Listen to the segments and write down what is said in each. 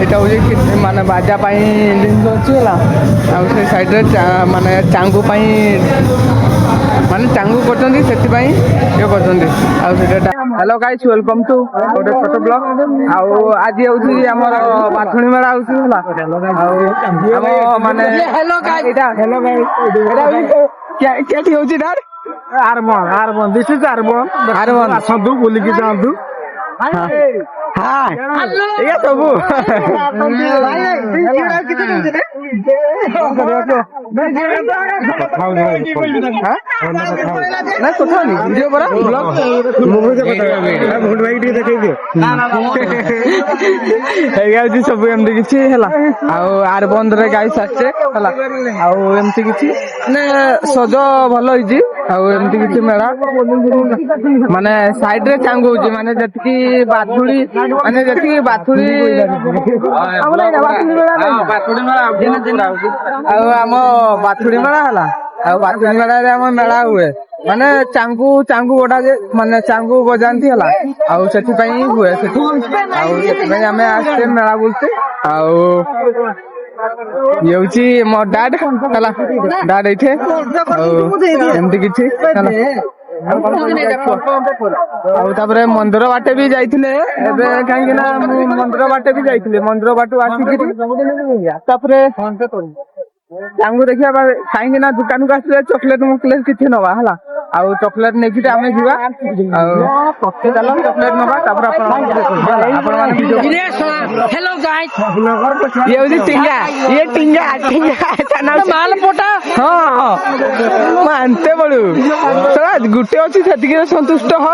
ଏଇଟା ହେଉଛି ମାନେ ବାଜା ପାଇଁ ଜିନିଷ ଅଛି ହେଲା। ଆଉ ସେ ସାଇଡ଼୍ରେ ମାନେ ଚାଙ୍ଗୁ ପାଇଁ ମାନେ ଚାଙ୍ଗୁ କରୁଛନ୍ତି, ସେଥିପାଇଁ ଇଏ କରୁଛନ୍ତି। ଆଉ ସେଇଟା ହ୍ୟାଲୋ ଗାଇସ୍, ୱେଲକମ୍ ଟୁ ଗୋଟେ ଛୋଟ ବ୍ଲଗ। ଆଉ ଆଜି ହେଉଛି ଆମର ବାଥୁଣି ମେଳା ହେଉଛି ହେଲା। ଆଉ ଆମ ମାନେ କେଠି ହେଉଛି ଡାର୍ R1 this is R1 ଆସନ୍ତୁ ବୁଲିକି ଯାଆନ୍ତୁ। ଏଇଆ ସବୁ ନା କଥା ହଉନି ଭିଡ଼ିଓ ପରା ହେଇଯାଉଛି ସବୁ ଏମିତି କିଛି ହେଲା। ଆଉ ଆର ବନ୍ଦରେ ଗାଈ ସାରିଛେ ହେଲା। ଆଉ ଏମିତି କିଛି ମାନେ ସଜ ଭଲ ହେଇଛି। ଆଉ ଏମିତି କିଛି ମେଳା ମାନେ ସାଇଡରେ ଚାଙ୍ଗୁ ହଉଛି, ମାନେ ଯେତିକି ବାଥୁଳି ମାନେ ଯେତିକି ବାଥୁଳି ଆଉ ଆମ ବାଥୁଡି ମେଳା ହେଲା। ଆଉ ବାଥୁଡି ମେଳାରେ ଆମ ମେଳା ହୁଏ ମାନେ ଚାଙ୍ଗୁ ଗୋଟା ଯେ ମାନେ ଚାଙ୍ଗୁ ବଜାନ୍ତି ହେଲା। ଆଉ ସେଥିପାଇଁ ହୁଏ ସେଠି। ଆଉ ସେଥିପାଇଁ ଆମେ ଆସିଛେ ମେଳା ବୁଲଛେ। ଆଉ ଇଏ ହଉଛି ମୋ ଡାଡ୍ ହେଲା, ଡାଡ୍ ଏଇଠି। ଆଉ ଏମିତି କିଛି ହେଲା। ଆଉ ତାପରେ ମନ୍ଦିର ବାଟେ ବି ଯାଇଥିଲେ ଏବେ, କାହିଁକି ନା ମୁଁ ମନ୍ଦିର ବାଟେ ବି ଯାଇଥିଲି। ମନ୍ଦିର ବାଟୁ ଆସିକିରି ତାପରେ ତାଙ୍କୁ ଦେଖିବା କାହିଁକି ନା ଦୋକାନକୁ ଆସିଲେ ଚକଲେଟ ମକଲେଟ କିଛି ନବା ହେଲା। ଆଉ ଚକଲେଟ ନେଇକି ଆମେ ଯିବା। ଆଉ ଚାଲ ଚକଲେଟ ନବା, ତାପରେ ଆପଣ ଇଏ ହଉଛି ଟିଙ୍ଗା, ଇଏ ଟିଙ୍ଗା ମାଲ ପଟା। ହଁ ମୁଁ ଆନତେ ବେଳୁ ଗୋଟେ ଅଛି ସେତିକିରେ ସନ୍ତୁଷ୍ଟ ହ।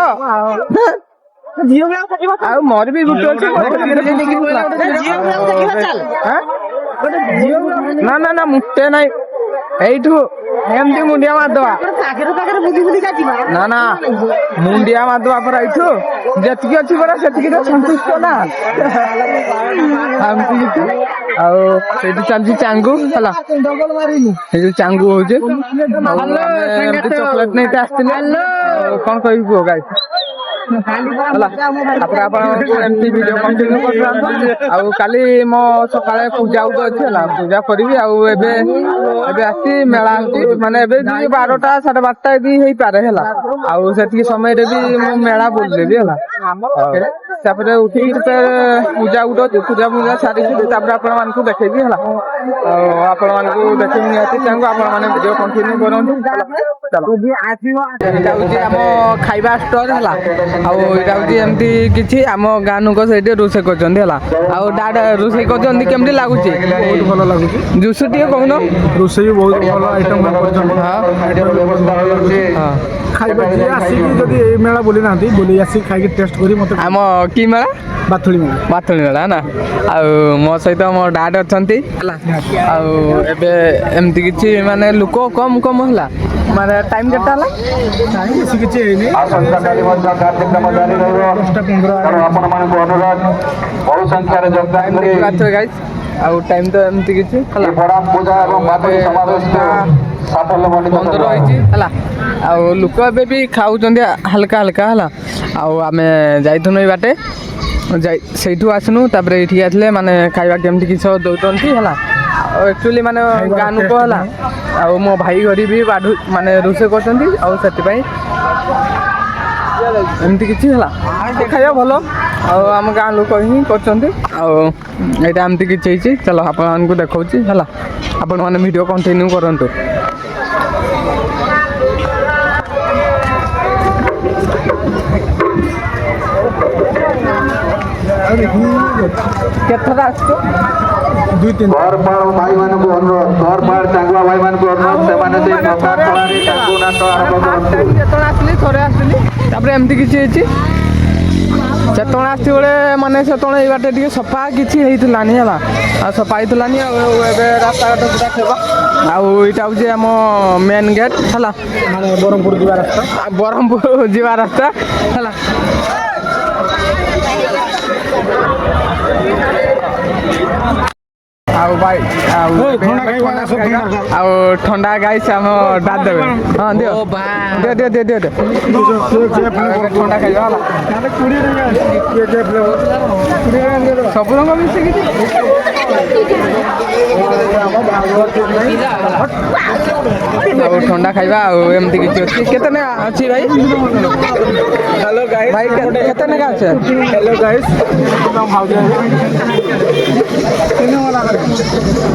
ଆଉ ମୋର ବି ଗୋଟେ ଅଛି। ନା ନା ନା ମୁଟେ ନାଇଁ, ଏଇଠୁ ଏମିତି ମୁଣ୍ଡିଆ ମାରିଦବା। ନା ନା ମୁଣ୍ଡିଆ ମାରିଦବା ପରା, ଏଇଠୁ ଯେତିକି ଅଛି ପରା ସେତିକିରେ ସନ୍ତୁଷ୍ଟ ନା। ଆଉ ସେଇଠି ଚାଲିଛି ଚାଙ୍ଗୁ ହେଲା। ସେଇ ଚାଙ୍ଗୁ ହଉଛି। ଏମିତି ଚକଲେଟ ନେଇକି ଆସିଥିଲେ। କଣ କହିବି କୁହ ଗାଈ ହେଲା। ତାପରେ ଆପଣ ଏମିତି ଭିଡିଓ କଣ୍ଟିନ୍ୟୁ କରିଥାନ୍ତୁ। ଆଉ କାଲି ମୋ ସକାଳେ ପୂଜା ଗୋଟେ ଅଛି ହେଲା, ପୂଜା କରିବି। ଆଉ ଏବେ ଆସି ମେଳା ହଉଛି, ମାନେ ଏବେ 12ଟା 12:30 ବି ହେଇପାରେ ହେଲା। ଆଉ ସେତିକି ସମୟରେ ବି ମୁଁ ମେଳା ବୁଲିଦେବି ହେଲା। ତାପରେ ଉଠିକି ପୂଜା ଗୋଟେ ଅଛି, ପୂଜା ସାରିକି ତାପରେ ଆପଣ ମାନଙ୍କୁ ଦେଖେଇବି ହେଲା। ଆଉ ଆପଣ ମାନଙ୍କୁ ଦେଖେଇବି ନିହାତି ଚାହିଁବୁ, ଆପଣ ମାନେ ଭିଡିଓ କଣ୍ଟିନ୍ୟୁ କରନ୍ତୁ। ଏଇଟା ହଉଛି ଆମ ଖାଇବା ଷ୍ଟୋର ହେଲା। ଆଉ ଏଇଟା ହଉଛି ଏମିତି କିଛି ଆମ ଗାଁ ଲୋକ ସେଇଠି ରୋଷେଇ କରୁଛନ୍ତି ହେଲା। ଆଉ ଡାଡ୍ ରୋଷେଇ କରୁଛନ୍ତି, କେମିତି ଲାଗୁଛି? ବହୁତ ଭଲ ଲାଗୁଛି। ଜୁସ ଟିକେ କହୁନ। ରୋଷେଇ ବହୁତ ଭଲ ଆଇଟମ କରୁଛନ୍ତି। ଖାଇବା ଯିଏ ଆସିକି ଯଦି ଏଇ ମେଳା ବୁଲି ନାହାନ୍ତି, ବୁଲି ଆସିକି ଖାଇକି ଟେଷ୍ଟ କରି ମତେ ଆମ କି ମେଳା? ବାଥୁଳି ମେଳା। ବାଥୁଳି ମେଳା ନା। ଆଉ ମୋ ସହିତ ମୋ ଡାଡ୍ ଅଛନ୍ତି ହେଲା। ଆଉ ଏବେ ଏମିତି କିଛି ମାନେ ଲୋକ କମ ହେଲା। ମାନେ ଟାଇମ୍ କେତେ ହେଲା? ବେଶୀ କିଛି ହେଇନି। କାର୍ଯ୍ୟକ୍ରମ ଜାରି ରହିବ। ତେଣୁ ଆପଣମାନଙ୍କୁ ଅନୁରୋଧ ବହୁ ସଂଖ୍ୟାରେ ଯୋଗଦାନ କରି ଆଉ ଟାଇମ୍ ତ ଏମିତି କିଛି ହେଲା। ବଡ଼ା ପୂଜା ଏବଂ ବାଥୁଳି ସମାବେଶକୁ ସାଫଲ୍ୟ ମଣ୍ଡିତ ବନ୍ଦର ହେଇଛି ହେଲା। ଆଉ ଲୋକ ଏବେ ବି ଖାଉଛନ୍ତି ହାଲକା ହାଲକା ହେଲା। ଆଉ ଆମେ ଯାଇଥିଲୁ ଏଇ ବାଟେ, ସେଇଠୁ ଆସିନୁ। ତାପରେ ଏଇଠିକି ଆସିଲେ ମାନେ ଖାଇବା କେମିତି କିଛି ଦଉଛନ୍ତି ହେଲା। ଆଉ ଆକ୍ଚୁଆଲି ମାନେ ଗାଁ ଲୋକ ହେଲା। ଆଉ ମୋ ଭାଇ ଘରି ବି ମାନେ ରୋଷେଇ କରୁଛନ୍ତି। ଆଉ ସେଥିପାଇଁ ଏମିତି କିଛି ହେଲା। ଖାଇବା ଭଲ, ଆଉ ଆମ ଗାଁ ଲୋକ ହିଁ କରୁଛନ୍ତି। ଆଉ ଏଇଟା ଏମିତି କିଛି ହେଇଛି। ଚାଲ ଆପଣମାନଙ୍କୁ ଦେଖାଉଛି ହେଲା। ଆପଣମାନେ ଭିଡ଼ିଓ କଣ୍ଟିନ୍ୟୁ କରନ୍ତୁ। କେତେଥର ଆସିଛୁ? 2-3 ଘରପାଳ ଭାଇମାନଙ୍କୁ ଅନୁରୋଧ, ଘରପାଳ ଚାଙ୍ଗୁଆ ଭାଇମାନଙ୍କୁ ଅନୁରୋଧ, ସେମାନେ ସେଇ ପ୍ରକାଶଳାରେ ଚାଙ୍ଗୁ ନାଟ ଆରମ୍ଭ କରନ୍ତୁ। ଯେତେବେଳେ ଆସିଲି ଥରେ ଆସିଥିଲି। ତାପରେ ଏମିତି କିଛି ହେଇଛି। ସେତେବେଳେ ଆସିଛି ବେଳେ ମାନେ ସେତେବେଳେ ଏଇ ବାଟେ ଟିକେ ସଫା କିଛି ହେଇଥିଲାନି ହେଲା। ଆଉ ସଫା ହେଇଥିଲାନି। ଆଉ ଏବେ ରାସ୍ତାଘାଟ ପୁରା ଥିବ। ଆଉ ଏଇଟା ହେଉଛି ଆମ ମେନ୍ ଗେଟ୍ ହେଲା। ମାନେ ବ୍ରହ୍ମପୁର ଯିବା ରାସ୍ତା। ବ୍ରହ୍ମପୁର ଯିବା ରାସ୍ତା ହେଲା। ଆଉ ଭାଇ ଆଉ ଆଉ ଥଣ୍ଡା ଗାଈ ସେ ଆମ ଡାଦ ଦେବେ ହଁ ଦିଅ ଦିଅ ଦିଅ ଦିଅ ଦିଅ ଥଣ୍ଡା ଖାଇବା ହେଲା ସବୁ ରଙ୍ଗ ମିଶିକି ଆଉ ଥଣ୍ଡା ଖାଇବା ଆଉ ଏମିତି କିଛି ଅଛି କେତେ ଟଙ୍କା ଅଛି ଭାଇ हेलो गाइस ଭାଇ କେତେ ଟଙ୍କା ଅଛି हेलो गाइस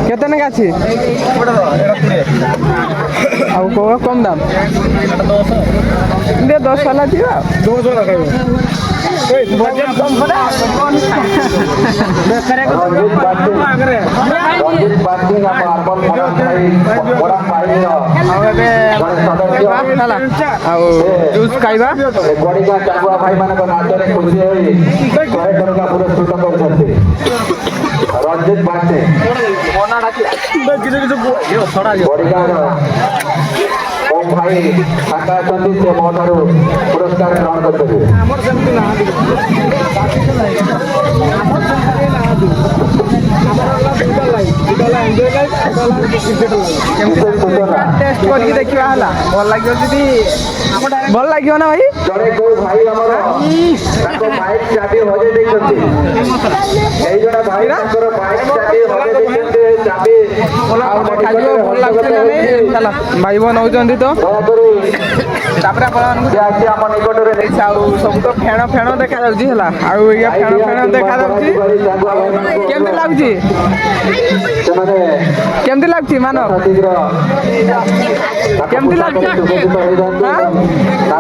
କେତେ ଟଙ୍କା ଅଛି ଆଉ କୋଉ କମ୍ ଦାମ ଟିକେ 10 वाला ଯିବା 200 लगाइयो ବଜେଟ୍ କମ୍ ପରା ବେକାରେ ରଞ୍ଜିତ ବାର୍ଷିକ ଆମ ଆର୍ବନ ବଡ ଭାଇର ଆଉ ଏବେ ହେଲା ଆଉ ଜୁସ୍ ଖାଇବା ଗଡ଼ିକା ଚାଙ୍ଗୁଆ ଭାଇମାନଙ୍କ ନାଚରେ ଖୁସି ହୋଇ 100 ଟଙ୍କା ପୁରସ୍କୃତ କରୁଛନ୍ତି ରଞ୍ଜିତ ବାର୍ଷିକ ଗଡ଼ିକାର ଓମ ଭାଇ ଫାଙ୍କା ଅଛନ୍ତି ସେ ମୋ ଠାରୁ ପୁରସ୍କାର ଗ୍ରହଣ କରିପାରିବେ ଟେଷ୍ଟ କରିକି ଦେଖିବା ହେଲା ଭଲ ଲାଗିବ ଯଦି ଭଲ ଲାଗିବ ନା ଭାଇ ଜଣେ କୋଉ ଭାଇ ଆମର ତାଙ୍କ ମାଇକ୍ ଚାବି ହଜେଇ ଦେଇଛନ୍ତି ଏଇ ଜଣେ ଭାଇ ତାଙ୍କର ମାଇକ୍ ଚାବି ହଜେଇ ଦେଇଛନ୍ତି ଚାବି ଆଉ ଦେଖାଯିବ ଭଲ ଲାଗୁଛି ନା ନାଇଁ ହେଲା ଭାଇ ବୋ ନଉଛନ୍ତି ତ ଦୟାକରି ତାପରେ ଆପଣମାନଙ୍କୁ ସେ ଆସି ଆମ ନିକଟରେ ଆଉ ସବୁ ତ ଫେଣ ଫେଣ ଦେଖାଯାଉଛି ହେଲା ଆଉ ଇଏ ଫେଣ ଫେଣ ଦେଖାଯାଉଛି କେମିତି ଲାଗୁଛି ସେମାନେ କେମିତି ଲାଗୁଛି ମାନବ ଶୀଘ୍ର କେମିତି ଲାଗୁଛି ହଁ?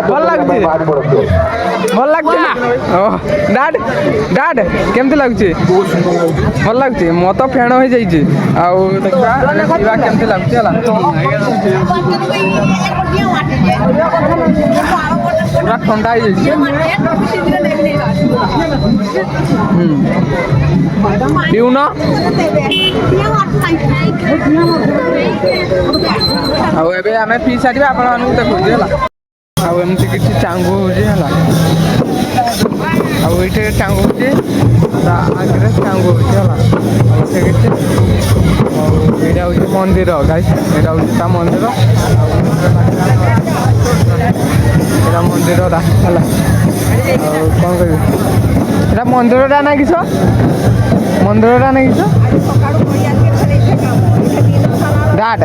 ଭଲ ଲାଗୁଛି ବାହାରି ପଡନ୍ତୁ ଭଲ ଲାଗୁଛି ଓ ଡାଡ୍ ଡାଡ୍ କେମିତି ଲାଗୁଛି ଭଲ ଲାଗୁଛି ମୋ ତ ଫେଣ ହେଇଯାଇଛି ଆଉ ଦେଖିବା ଦେଖିବା କେମିତି ଲାଗୁଛି ହେଲା ପୁରା ଥଣ୍ଡା ହେଇଯାଇଛି ପିଉନ ଆଉ ଏବେ ଆମେ ପିଇ ସାରିବା ଆପଣମାନଙ୍କୁ ଦେଖୁଛୁ ହେଲା ଆଉ ଏମିତି କିଛି ଚାଙ୍ଗୁ ହେଉଛି ହେଲା ଆଉ ଏଇଠି ଚାଙ୍ଗୁ ହେଉଛି ତା ଆଗରେ ଚାଙ୍ଗୁ ହେଉଛି ହେଲା ଆଉ ଏଠି କିଛି ଆଉ ଏଇଟା ହେଉଛି ମନ୍ଦିର ଗାଇସ୍ ଏଇଟା ହେଉଛି ତା ମନ୍ଦିର ଏଇଟା ମନ୍ଦିରଟା ହେଲା ଆଉ କ'ଣ କହିବି ଏଇଟା ମନ୍ଦିରଟା ନା କିସ ମନ୍ଦିରଟା ନା କିସ ଡାଟ୍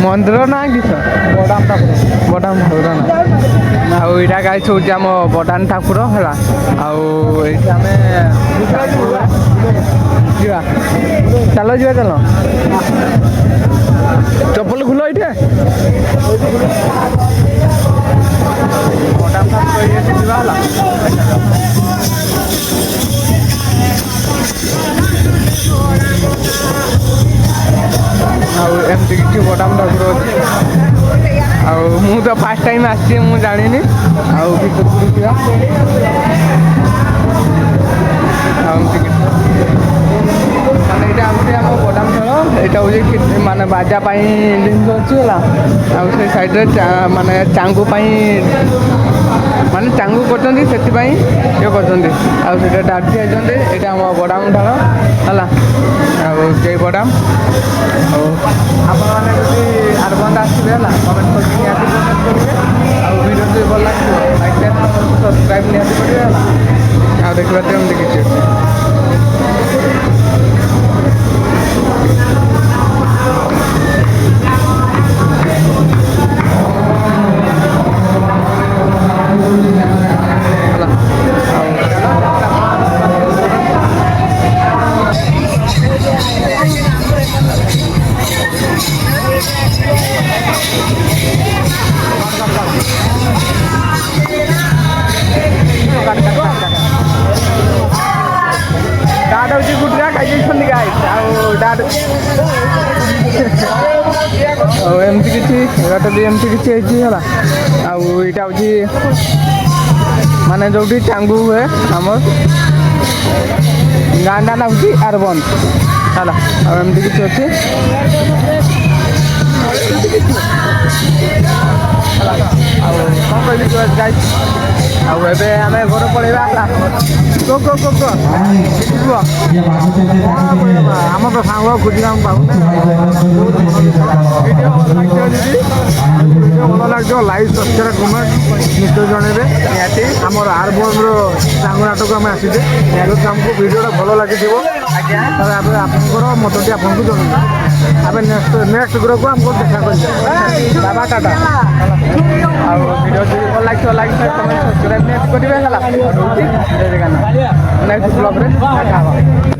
ମନ୍ଦିର ନା କିସ ବଡ଼ାମ ଠାକୁର ବଡ଼ାମ ଠାକୁର ନା ଆଉ ଏଇଟା ଗାଇସ୍ ହେଉଛି ଆମ ବଡ଼ାନ ଠାକୁର ହେଲା ଆଉ ଏଇଠି ଆମେ ଯିବା ଚାଲ ଯିବା ଚାଲ ଚପଲ ଖୋଲ ଏଇଠି ବଡ଼ାମ ଠାକୁର ଏଇଠି ଯିବା ହେଲା ଆଉ ଏମିତି କିଛି ବଡ଼ାମ ଠାକୁର ଅଛି ଆଉ ମୁଁ ତ ଫାର୍ଷ୍ଟ ଟାଇମ୍ ଆସିଛି ମୁଁ ଜାଣିନି ଆଉ ଭିତରକୁ ଯିବା ଆଉ ଏମିତି କିଛି ମାନେ ଏଇଟା ହେଉଛି ଆମ ବଡ଼ାମ ଖେଳ ଏଇଟା ହେଉଛି ମାନେ ବାଜା ପାଇଁ ଜିନିଷ ଅଛି ହେଲା ଆଉ ସେ ସାଇଡ଼୍ରେ ମାନେ ଚାଙ୍ଗୁ ପାଇଁ ମାନେ ଚାଙ୍ଗୁ କରୁଛନ୍ତି ସେଥିପାଇଁ ଇଏ କରୁଛନ୍ତି ଆଉ ସେଇଟା ଡାକି ହେଇଛନ୍ତି ଏଇଟା ଆମ ବଡ଼ାମ ଢାଳ ହେଲା ଆଉ ଜୟ ବଡ଼ାମ ଆଉ ଆପଣମାନେ ଯଦି ଆରବନ୍ଦ ଆସିବେ ହେଲା କମେଣ୍ଟ କରିକି ନିହାତି କମେଣ୍ଟ କରିବେ ଆଉ ଭିଡ଼ିଓ ଯଦି ଭଲ ଲାଗିବ ଲାଇକ୍ ସବସ୍କ୍ରାଇବ୍ ନିହାତି କରିବେ ହେଲା ଆଉ ଦେଖିବା ତ ଏମିତି କିଛି ଡାଟ୍ ହେଉଛି ଗୁଟୁରା ଖାଇଯାଇଛନ୍ତି ଗାଈ ଆଉ ଡାଟ୍ ଆଉ ଏମିତି କିଛି ଏଇଟା ବି ଏମିତି କିଛି ହେଇଛି ହେଲା ଆଉ ଏଇଟା ହେଉଛି ମାନେ ଯେଉଁଠି ଚାଙ୍ଗୁ ହୁଏ ଆମର ଗାଁଟା ନା ହେଉଛି ଆରବନ୍ଦ ହେଲା ଆଉ ଏମିତି କିଛି ଅଛି ହେଲା ଆଉ କ'ଣ କହିବି ଗାଈ ଆଉ ଏବେ ଆମେ ଘର ପଳେଇବା ହେଲା କୁହ ଆମ ତ ସାଙ୍ଗ ଖୋଜିବା ଆମେ ପାଉନେ ଭିଡ଼ିଓ ଭଲ ଲାଗିବ ଲାଇକ୍ ସବସ୍କ୍ରାଇବ୍ କମେଣ୍ଟ ନିଶ୍ଚୟ ଜଣେଇବେ ନିହାତି ଆମର ଆରବନ୍ର ସାଙ୍ଗ ନାଟକ ଆମେ ଆସିଛେ ଯଦି ଆମକୁ ଭିଡ଼ିଓଟା ଭଲ ଲାଗିଥିବ ଆଜ୍ଞା ତାହେଲେ ଆମେ ଆପଣଙ୍କର ମତଟି ଆପଣଙ୍କୁ ଜଣାଇବୁ ଆମେ ନେକ୍ସଟ ଗ୍ରୁପକୁ ଆମକୁ ଦେଖା କରିବା ବାବା ଟାଟା ଆଉ ଭିଡ଼ିଓ ଯଦି ଭଲ ଲାଗିଥିବ ଲାଇକ୍ କମେଣ୍ଟ ସବସ୍କ୍ରାଇବ୍ କରିବେ ହେଲା ରହୁଛି ଜୟ ଜଗନ୍ନାଥ ନେକ୍ସଟ ବ୍ଲଗ୍ରେ ଦେଖା ହେବା